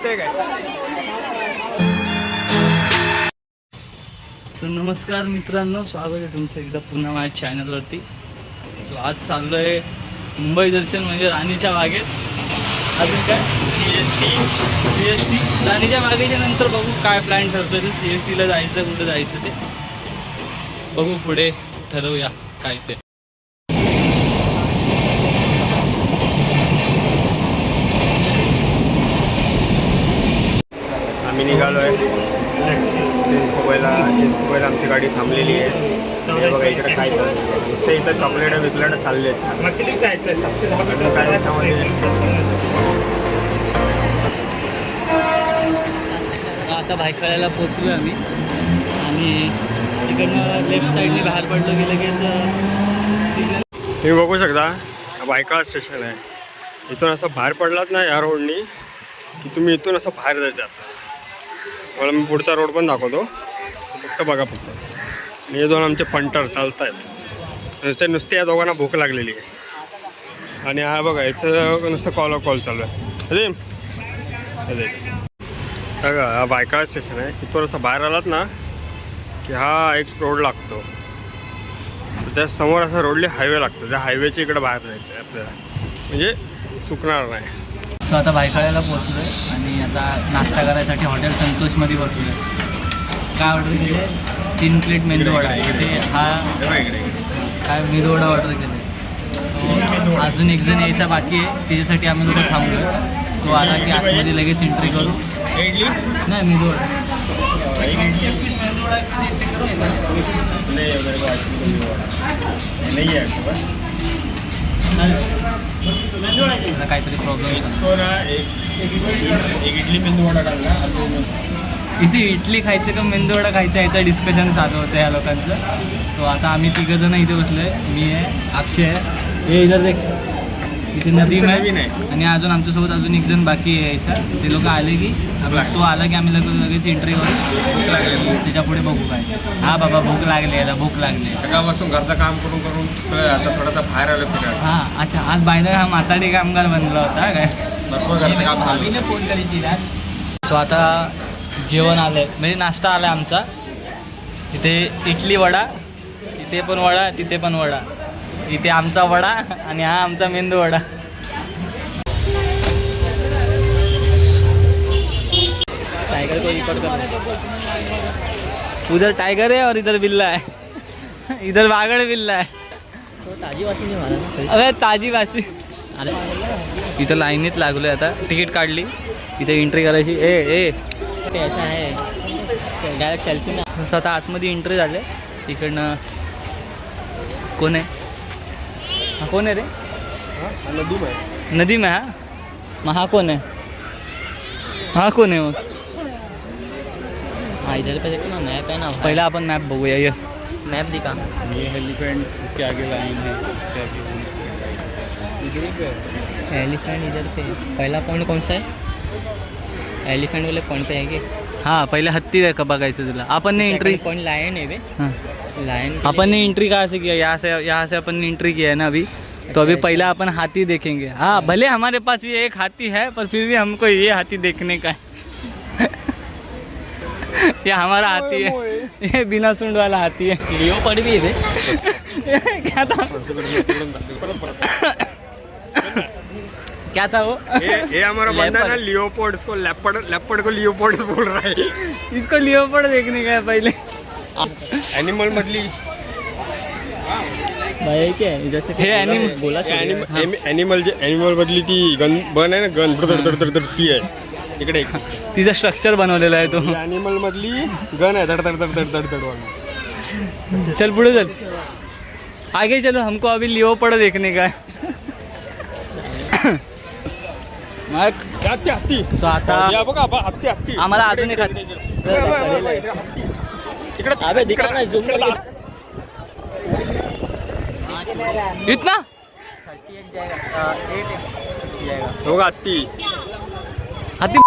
विषय काय. नमस्कार मित्रांनो, स्वागत आहे तुमचं एकदा पुन्हा माझ्या चॅनलवरती. सो आज चाललो आहे मुंबई दर्शन म्हणजे राणीच्या बागेत. अजून काय CST राणीच्या बागेच्या नंतर बघू काय प्लॅन ठरतो ते. CSTला जायचं, कुठं जायचं ते बघू, पुढे ठरवूया काय ते. आम्ही निघालो आहे मुंबईला. आमची गाडी थांबलेली आहे. बघा इकडे काय नुसते इथं चॉकलेट विकलेट चालले आहेत. किती जायचं आहे? काय त्याच्यामध्ये आता भायखळ्याला पोचलो आम्ही आणि इकडनं लेफ्ट साईडने बाहेर पडलो की लगेच सिग्नल. तुम्ही बघू शकता भायखळा स्टेशन आहे. इथून असं बाहेर पडलात ना या रोडनी की तुम्ही इथून असं बाहेर जायचं. मला मी पुढचा रोड पण दाखवतो, फक्त बघा फक्त. हे दोन आमचे पंटर चालत आहेत. नुसते या दोघांना भूक लागलेली आहे. आणि हा बघा याचं नुसतं कॉल चालू आहे. अरे बघा हा भायखळा स्टेशन आहे. इथून असं बाहेर आलात ना की हा एक रोड लागतो. त्या समोर असा रोडले हायवे लागतो. त्या हायवेच्या इकडे बाहेर जायचं आहे आपल्याला, म्हणजे चुकणार नाही. सो आता भायखळ्याला पोचलो आहे आणि आता नाश्ता करायसाठी हॉटेल संतोषमध्ये बसलो आहे. काय ऑर्डर केले? 3 प्लेट मेंदूवडा. इथे हा काय मेंदूवडा ऑर्डर केले. सो अजून एक जण यायचा बाकी आहे, त्याच्यासाठी आम्ही लोक थांबलो. तो आला की आतमध्ये लगेच एंट्री करू. इडली नाही, मेंदूवडा काहीतरी प्रॉब्लेम. इडली मेंदूवडा टाकला. इथे इडली खायचं का मेंदूवडा खायचा याचं डिस्कशन चालू होतं या लोकांचं. सो आता आम्ही तिघंजणं इथे बसलो आहे. मी आहे, अक्षय आहे, हे इधर देख इथे नदीम आहे आणि अजून आमच्यासोबत अजून एक जण बाकी आहे यायचा. ते लोक आले की तो आला की आम्ही लगेच एंट्री करू. भूक लागली त्याच्या पुढे बघू काय. हा बाबा भूक लागली, याला भूक लागली. सकाळपासून घरचं काम करून आता थोडासा बाहेर आलं फिरायला. हां अच्छा, आज बायदा हा माताडी कामगार बनला होता काय. भरपूर घरचं काम भाभीने फोन करायची ना. सो आता जेवण आलं आहे, म्हणजे नाश्ता आला आहे आमचा. इथे इडली वडा, इथे पण वडा, तिथे पण वडा. इथे आमचा वडा आणि हा आमचा मेंदू वडा. टाइगर को रिकॉर्ड करना. उधर टाइगर है और इधर बिल्ला है. इधर वागड़ बिल्ला है. ताजी वासी नाही मला ना. अरे ताजी वासी. अरे इथं लाईनीत लागलो आहे. आता तिकीट काढली, इथे एंट्री करायची. ए असं आहे डायरेक्ट सेल्फी ना. स्वतः आतमध्ये एंट्री झाले. इकडनं कोण आहे? हा कोण आहे रे? नदीम आहे. नदीम आहे. मग हा कोण आहे? हा कोण आहे मग? हा इधर पे देखो ना, मॅप आहे ना. पहिला आपण मॅप बघूया. ये मॅप दिखा. ये एलिफेंट इसके आगे लाइन है. एलिफेंट इधर पे. पहिला पॉइंट कौन सा है? एलिफेंट वाले पॉइंट पे है क्या? हाँ पहले हत्ती है बघायचं तुला. अपन ने एंट्री पॉइंट लायन है बे. हाँ लायन अपन ने एंट्री कहाँ से किया? यहाँ से अपन ने एंट्री किया है ना अभी. तो अभी पहला अपन हाथी देखेंगे. हाँ भले हमारे पास ये एक हाथी है, पर फिर भी हमको ये हाथी देखने का है. ये हमारा हाथी है. ये बिना सूंड वाला हाथी है. लिओपार्ड भी है बे. क्या था? क्या था वो? ये हमारा बंदा ना लियोपोर्ड, इसको लेपर्ड को लियोपोर्ड बोल रहा है. इसको लियोपार्ड देखने का है पहले. एनिमल मधली भाई क्या है जैसे हे एनिमल बोला. एनिमल मधली ती गन बन आहे ना, गन धड ती आहे इकडे. तिचा स्ट्रक्चर बनवलेला आहे तो. एनिमल मधली गन आहे धड. चल पुढे चल, आगे चलो. हमको अभी लियोपार्ड देखने का है. हत्ती. सो आता बघा हत्ती. आम्हाला अजून एक अबे दिखा ना झूम करके. इतना बघा हत्ती. हाती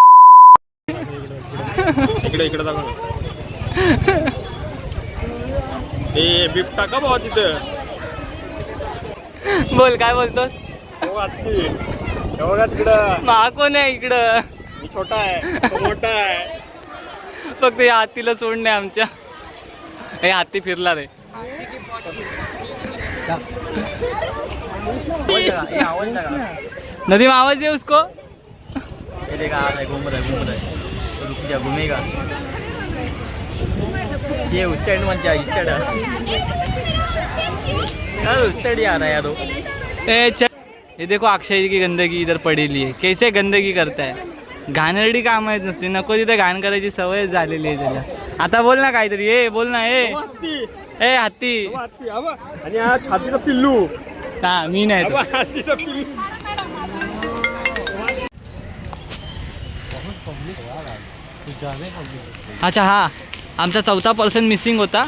इकडे दाखव. ए बिबटा का भावा तिथं. बोल काय बोलतोस? हत्ती बघा तिकडं. मा कोण आहे इकडं? छोटा आहे तो मोठा आहे. फक्त या हातीला सोडणे आमच्या. हे हाती फिरला रे. नदीम आवाज दे उसको. ये देखा आ रहा है, घूम रहा है. रुक जा, घूमेगा. ये उस साइड मत जा, इस साइड यार, उस साइड ही आ रहा है यार वो. ए चल. ये देखो अक्षय की गंदगी इधर पडेली आहे. कैसे गंदगी करताय. घाणेरडी काम आहेत नसते. नको तिथे घाण करायची सवय झालेली आहे त्याला. आता बोल ना काहीतरी. ए बोल ना. ए हत्ती. आणि हा छातीचा पिल्लू. हा मी नाही तो. हत्तीचा पिल्लू. अच्छा हा आमचा चौथा पर्सन मिसिंग होता.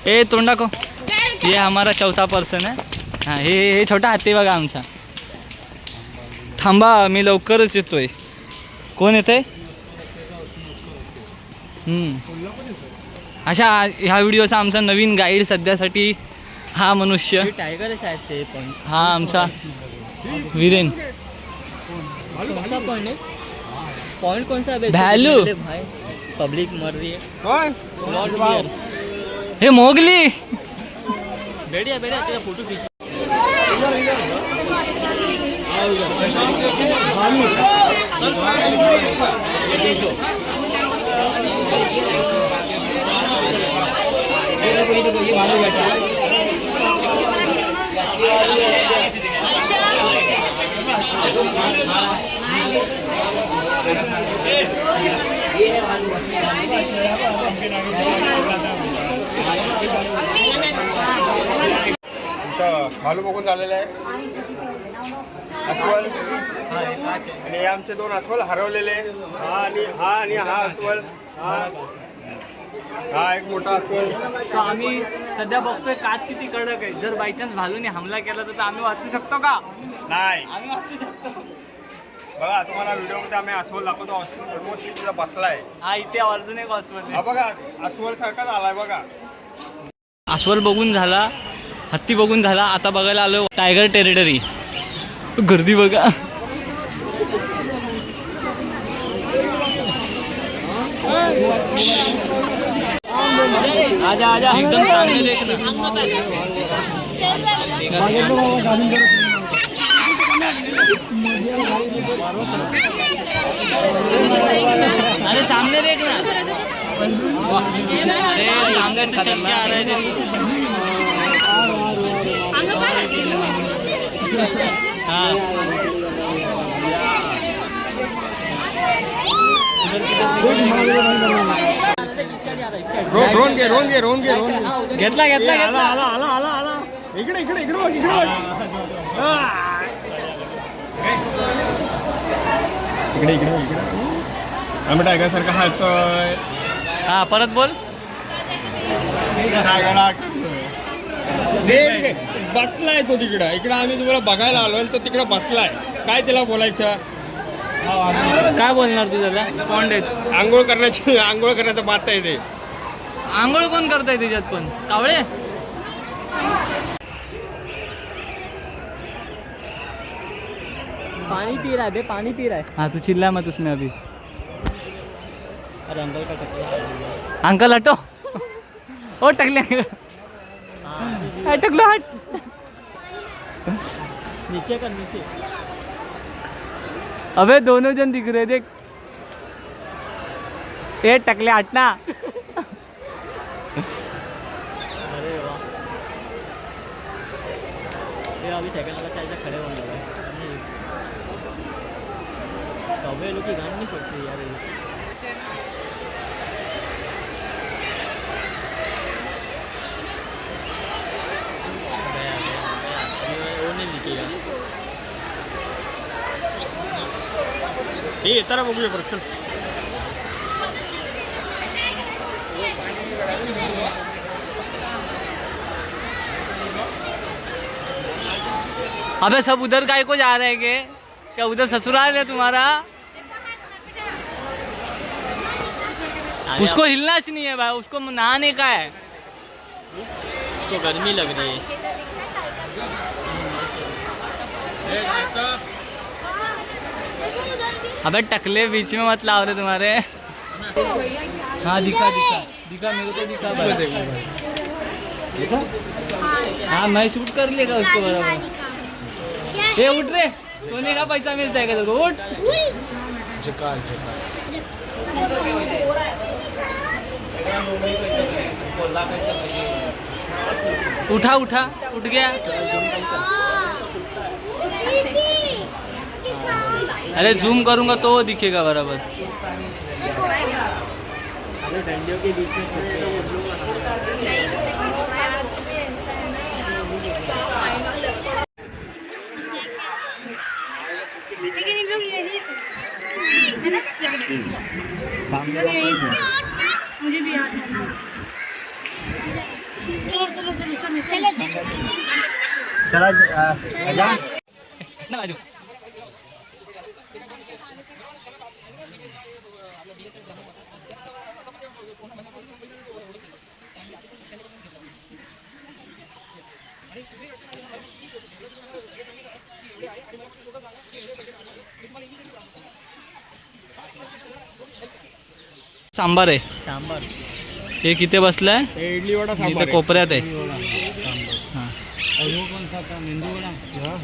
ए तोंडा को. ये हमारा चौथा पर्सन आहे. हां हे छोटा हत्ती बघा आमचा. थांबा मी लवकरच येतोय. कोण येतंय. अशा ह्या व्हिडिओचा आमचा नवीन गाईड सध्यासाठी हा मनुष्य. टाइगर है शायद से पॉइंट. हा आमचा वीरेन. कौन सा पॉइंट है. पॉइंट कौन सा है. भालू. भाई पब्लिक मर रही है. होय? Slot dear. Hey Mowgli. बैठिया तेरा फोटो खींच. भालू बघून झालेलं आहे. अस्वल आणि हे आमचे 2 अस्वल हरवलेले. हा आणि हा अस्वल. हा एक मोठा अस्वल. सो आम्ही सध्या बघतोय काच किती कडक आहे. जर बाय चान्स भालूने हमला केला तर आम्ही वाचू शकतो का. नाही आम्ही वाचू शकतो. बघा तुम्हाला व्हिडिओमध्ये आम्ही अस्वल दाखवतो. ऑलमोस्ट तिथं बसलाय. हा इथे अजून एक अस्वल. हा बघा अस्वल सारखाच आलाय बघा. अस्वल बघून झाला. हत्ती बघून झाला. आता बघायला आलो टायगर टेरिटरी. गर्दी बघा. आजा आजा एकदम सामने देखना. अरे सामने देखना. अरे सामने से चल के आ रहे थे. हाँ रोन घे. घेतला आला. इकडे बघ. इकडे आम्ही टायगर सारखा हालतोय. हा परत बोल. बसलाय तो तिकडं. इकडं आम्ही तुम्हाला बघायला आलो आणि तो तिकडं बसलाय. काय त्याला बोलायचं. काय बोलणार तू त्याला. कोण देत आंघोळ करण्याचं मात आहे ते. आंघोळ कोण करताय त्याच्यात पण. कावळे. पानी पी रहा है बे, पानी पी रहा है. हाँ तू चिल्ला मत उसमें अभी. अरे अंकल का टकला. अंकल हटो. ओ टकले. टकलो हट. नीचे कर नीचे. अबे दोनों जन दिख रहे देख. ए टकले हटना. अरे वाह. ये अभी सेकंड वाला साइड से खड़े होने लगा. कौवे लोग की गांड नहीं फटती यार. वो नहीं दिखेगा. हे येताना बघूया परत. चल अबे सब उधर काय को जा रहे हैं क्या. उधर ससुराल है तुम्हारा. उसको हिलना नहीं है भाई. उसको नहाने का है. उसको गर्मी लग रही है. अबे टकले बीच में मत लाओ रे तुम्हारे। हाँ दिखा दिखा दिखा मेरे को दिखा भाई। हाँ मैं शूट कर लेगा उसको बराबर। ये उठ रे, सोने का पैसा मिल जाएगा तेरे को, उठ। उठा उठा उठ गया। अरे जूम करूंगा तो वो दिखेगा बराबर। डंडियों के बीच में लेकिन इन लोग यही मुझे भी याद है। चलो चलो चलो चलो चलो ना आजू। सांबार आहे। सांबार हे किती बसलाय? इडली वडा इथे कोपऱ्यात आहे। हाँ।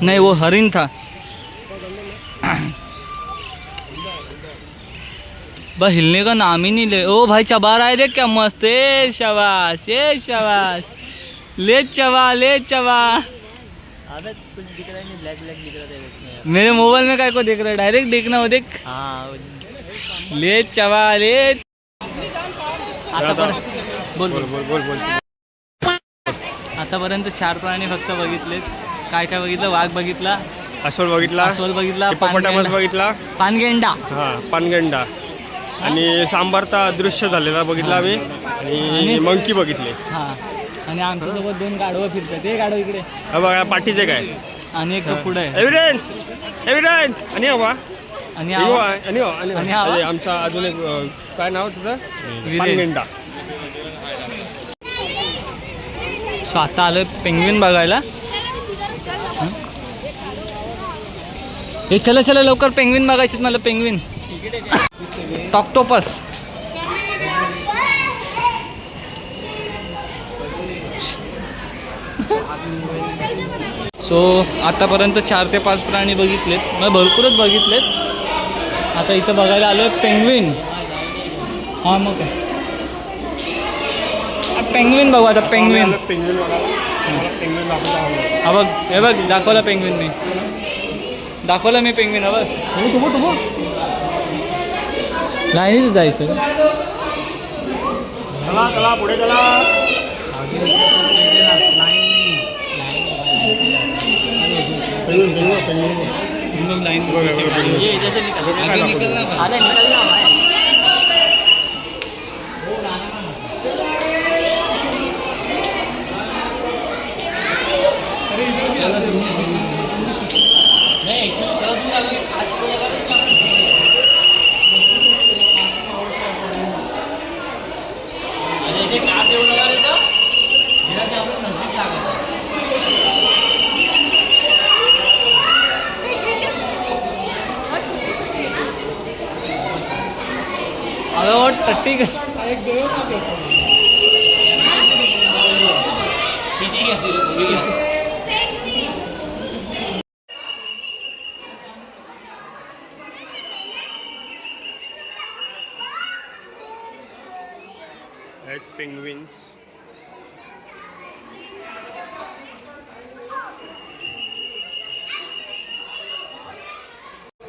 नहीं वो हरिन था। बस हिलने का नाम ही नहीं ले। ओ भाई चबा रहा है, देख क्या मस्त है। शाबाश ए शाबाश, ले चबा ले चबा। अबे कुछ दिख रहा नहीं, ब्लैक ब्लैक दिख रहा था इसमें। मेरे मोबाइल में काय को देख रहा है, डायरेक्ट देखना हो, देख हाँ ले चबा ले। आतापर्यंत बोल बोल बोल बोल बोल बोल आतापर्यंत 4 प्राणी फक्त बघितलेत। काय काय बघितलं? वाघ बघितला, अस्वल बघितला, अस्वल बघितला, हिप्पोपोटामस बघितला, पानगेंडा, हा पानगंडा आणि सांबारचा अदृश्य झालेला बघितला आम्ही आणि मंकी बघितले. हा आणि आमच्यासोबत 2 गाढवं फिरतात. ते गाढव इकडे हा बघा पाठीचे काय आणि एक पुढे आहे. एव्हिडंट एव्हिडंट आणि हवा आणि आणि हा- आणि आणि हा- अरे, आमचा अजून एक काय नाव तुझं? विरेन. पानगंडा. सो आता आलोय पेंग्विन बघायला. हे चला चला लवकर पेंग्विन बघायचे मला. पेंग्विन टॉक्टोपस. सो आतापर्यंत 4 ते 5 प्राणी बघितलेत, मग भरपूरच बघितलेत. आता इथं बघायला आलोय पेंग्विन. हा मग काय पेंग्विन बघू आता. पेंग्विन पेंग्विन बघायला. मला पेंग्विन दाखवता आवडलं. हा बघ, हे बघ दाखवला पेंग्विन मी. दाखवला मी पेंग्विन. हा बघ लाईनीत जायचं. चला चला पुढे चला. ये इधर से निकल आगे निकलना है। नहीं एक्चुअली सर दूर आगे आज को लगा रहा था। जैसे कहाँ से वो लगा रहे था जरा से आप लोग नजदीक आ गए। अरे वो टट्टी का पेंग्विन्स.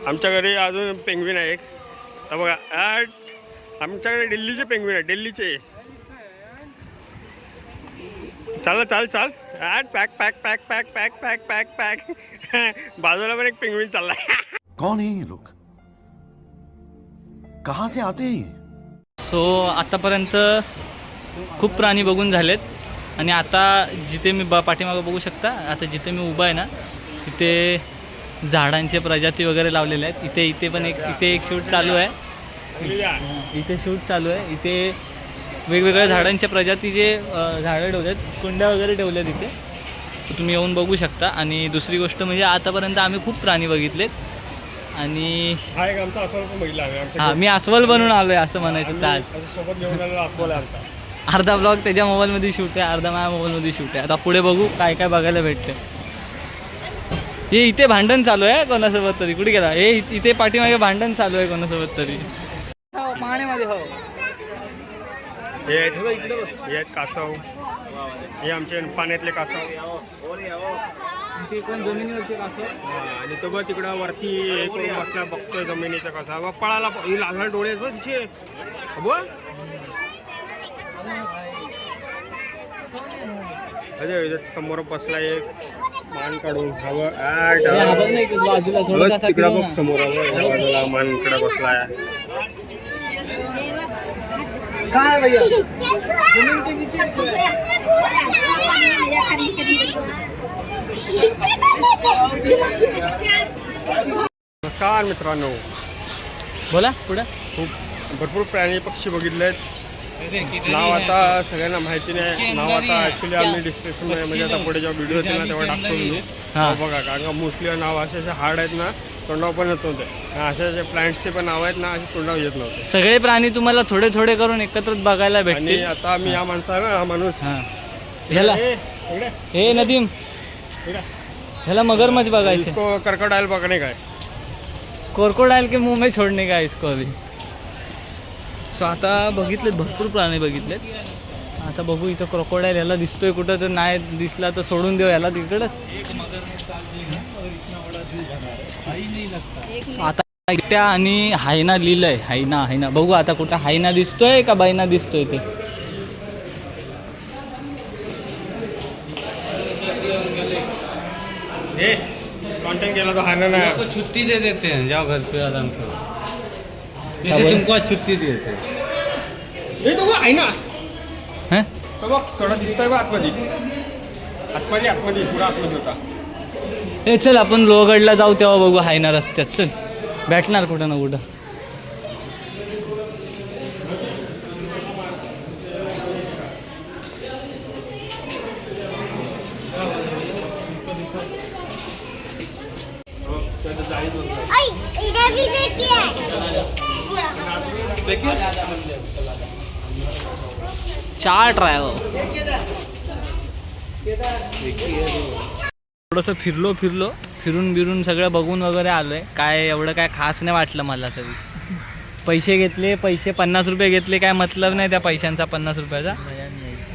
आमच्याकडे अजून पेंग्विन आहे एक. हा बघा आमच्याकडे दिल्लीचे पेंग्विन आहे. दिल्लीचे. चला चाल चाल pack pack pack pack pack pack pack pack. बाजूला पण एक पेंग्विन चाललाय. कौन है ये लोग? कहाँ से आते हैं ये? सो आतापर्यंत खूप प्राणी बघून झालेत आणि आता जिथे मी पाठीमागं बघू शकता, आता जिथे मी उभा आहे ना तिथे झाडांचे प्रजाती वगैरे लावलेले आहेत. इथे पण इथे एक शूट चालू आहे. इथे शूट चालू आहे. इथे वेगवेगळ्या झाडांच्या प्रजातीचे झाडं ठेवलेत, कुंड्या वगैरे ठेवल्यात इथे. तर तुम्ही येऊन बघू शकता. आणि दुसरी गोष्ट म्हणजे आतापर्यंत आम्ही खूप प्राणी बघितलेत आणि हा एक आमचा अस्वल पण बघितला आम्ही आमच्या हा मी अस्वल बनून आलोय असं म्हणायचं तर आज सोबत घेऊन आलेला अस्वल आहे आमचा. अर्धा ब्लॉग त्याच्या मोबाईलमध्ये शूट आहे, अर्धा माझ्या मोबाईलमध्ये शूट आहे. आता पुढे बघू काय काय बघायला भेटते. हे इथे भांडण चालू आहे कोणासोबत तरी. कुठे गेला हे? इथे पाठीमागे भांडण चालू आहे कोणासोबत तरी. पाण्यामध्ये हो हे आहेत कासव, हे आमचे पाण्यातले कासव. ते कोण जमिनीवरचे कासव. आणि तो बघ तिकडं वरती हे करून बसला बघतोय जमिनीचा कसा. मग पळाला हे लाल लाल डोळे आहेत बघ तिचे. अरे समोर बसला एक मान काढून बाजूला थोडासा तिकडं बघ समोर बाजूला मान इकडे बसलाय. काय भैया नमस्कार मित्रांनो, बोला पुढे. खूप भरपूर प्राणी पक्षी बघितलेत. नाव आता सगळ्यांना माहिती नाही. नाव आता ॲक्च्युली आम्ही डिस्क्रिप्शनमध्ये म्हणजे आता पुढे जेव्हा व्हिडिओ येतील ना तेव्हा टाकतो तुम्ही. बघा कारण का मोस्टली नाव असे हार्ड आहेत ना, तोंडावर पण येत नव्हते. असे प्लांट्सचे पण नाव आहेत ना असे तोंडावर येत नव्हते. सगळे प्राणी तुम्हाला थोडे थोडे करून एकत्र बघायला आणि भेटतील. आता मी हा माणसा आहे ना, हा माणूस ह्याला इकडे हे नदीम ह्याला मगरमच्छ बघायचे. इसको crocodile पकडणे काय. क्रोकोडाइल के मुंह में छोड़ने का इसको अभी. सो आता बघितलेत भरपूर प्राणी बघितलेत. आता बघू इथं क्रोकोडाइल ह्याला दिसतोय कुठं तर नाही दिसला तर सोडून देऊ ह्याला तिकडंच. आता एकट्या आणि हायना लिहिलंय. हायना बघू आता कुठं हायना दिसतोय का बायना दिसतोय ते. कॉन्टेंट केला तो हाना ना. आपको छुट्टी दे देते हैं, जाओ घर पे आराम करो. जैसे तुमको आज छुट्टी दे देते हैं. हे तो आहे ना, हं? तो बघ थोडा दिसतोय बघ आतमध्ये थोडा आतमध्ये होता. ए चल आपण लोहगडला जाऊ तेव्हा बघू हायना रस्त्यात. चल भेटणार कुठं ना कुठं. इधर भी देखिए. चार्ट राहिलो. थोडंसं फिरलो फिरून बिरून सगळं बघून वगैरे आलोय. काय एवढं काय खास नाही वाटलं मला तरी. पैसे घेतले, पैसे 50 रुपये घेतले, काय मतलब नाही त्या पैशांचा 50 रुपयाचा.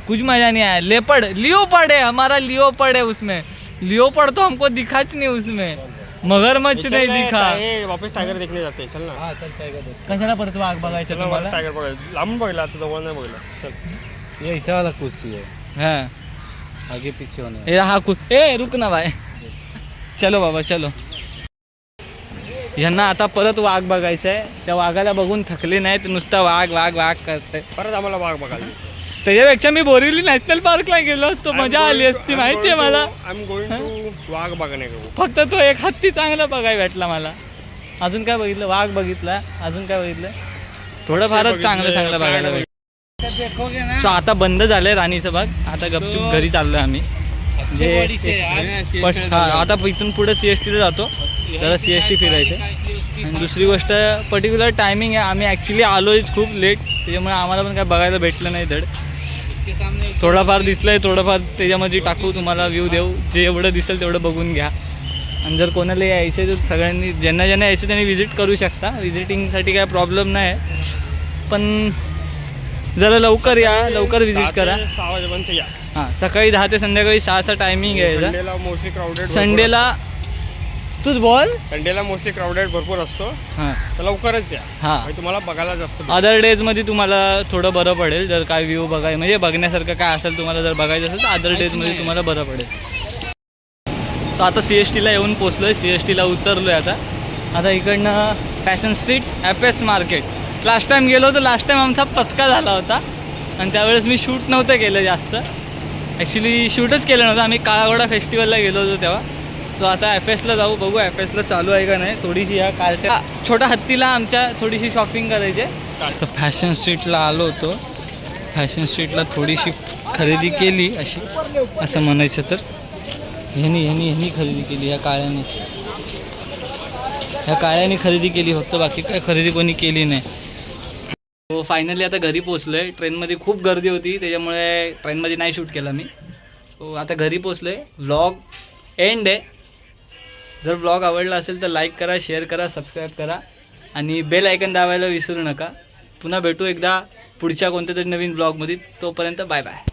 कुछ मजा नहीं आया. लेपर्ड लियोपर्ड है हमारा, लियोपर्ड है उसमें. लियोपर्ड तो हमको दिखाच नहीं उसमें. मगरमच्छ नहीं दिखा. वापस टायगर देखणे जाते. चल ना. कशाला परत वाघ बघायचं तुम्हाला. टायगर बघायला लांबून बघितला, आता जवळ नाही बघितला. चल ये ऐसा वाला कुर्सी है, हां आगे पीछे होने. ए हा ए रुक ना भाई. चलो बाबा चलो. यांना आता परत वाघ बघायचं आहे. त्या वाघाला बघून थकले नाहीत, नुसता वाघ वाघ वाघ करते. परत आम्हाला वाघ बघायला. त्याच्यापेक्षा मी बोरिवली नॅशनल पार्कला गेलो असतो, मजा आली असती माहितीये मला. आय एम गोइंग टू वाघ बघणे. फक्त तो एक हत्ती चांगला बघायला भेटला मला. अजून काय बघितलं? वाघ बघितला. अजून काय बघितलं? थोडंफारच चांगलं बघायला भेटलं. देखोगे ना. सो आता बंद झालंय राणीचं बाग. आता गपचूप घरी चाललोय आम्ही. आता इथून पुढे CST ला जातो. जरा CST फिरायचं. आणि दुसरी गोष्ट पर्टिक्युलर टायमिंग आहे. आम्ही ॲक्च्युली आलोच खूप लेट, त्याच्यामुळे आम्हाला पण काय बघायला भेटलं नाही धड. थोडाफार दिसलंय, थोडंफार त्याच्यामध्ये टाकू, तुम्हाला व्ह्यू देऊ. जे एवढं दिसेल तेवढं बघून घ्या. आणि जर कोणाला यायचं तर सगळ्यांनी ज्यांना यायचं त्यांनी व्हिजिट करू शकता. व्हिजिटिंगसाठी काय प्रॉब्लेम नाही, पण जरा लवकर या, लवकर व्हिजिट करा. 6 वाजेपर्यंत या. हां सकाळी 10 ते संध्याकाळी 6चा टायमिंग आहे. संडेला मोस्टली क्राऊडेड. संडेला तूच बोल. संडेला मोस्टली क्राऊडेड भरपूर असतो, हां तर लवकरच या. हां तुम्हाला बघायला जास्त. अदर डेजमध्ये तुम्हाला थोडं बरं पडेल. जर काय व्ह्यू बघाय म्हणजे बघण्यासारखं काय असेल तुम्हाला जर बघायचं असेल तर अदर डेजमध्ये तुम्हाला बरं पडेल. सो आता CST ला येऊन पोचलो आहे. CST ला उतरलो आहे आता इकडनं fashion street, FS market. Last time गेलो तर लास्ट टाईम आमचा पचका झाला होता आणि त्यावेळेस मी शूट नव्हतं केलं जास्त. ॲक्च्युली शूटच केलं नव्हतं. आम्ही काळागोडा फेस्टिवलला गेलो होतो तेव्हा. सो आता FS ला जाऊ, बघू FS ला चालू आहे का नाही. थोडीशी या कार्ट्या छोट्या हत्तीला आमच्या थोडीशी शॉपिंग करायची आहे. तर फॅशन स्ट्रीटला आलो होतो. फॅशन स्ट्रीटला थोडीशी खरेदी केली अशी, असं म्हणायचं तर. ह्यानी खरेदी केली या काळ्याने. ह्या काळ्याने खरेदी केली फक्त, बाकी काय खरेदी कोणी केली नाही. हो फायनली आता घरी पोचलो आहे. ट्रेनमध्ये खूप गर्दी होती त्याच्यामुळे ट्रेनमध्ये नाही शूट केला मी. सो आता घरी पोचलो आहे. व्लॉग एंड आहे. जर व्लॉग आवडला असेल तर लाईक करा, शेअर करा, सबस्क्राईब करा आणि बेल आयकन दाबायला विसरू नका. पुन्हा भेटू एकदा पुढच्या कोणत्या तरी नवीन ब्लॉगमध्ये. तोपर्यंत बाय बाय.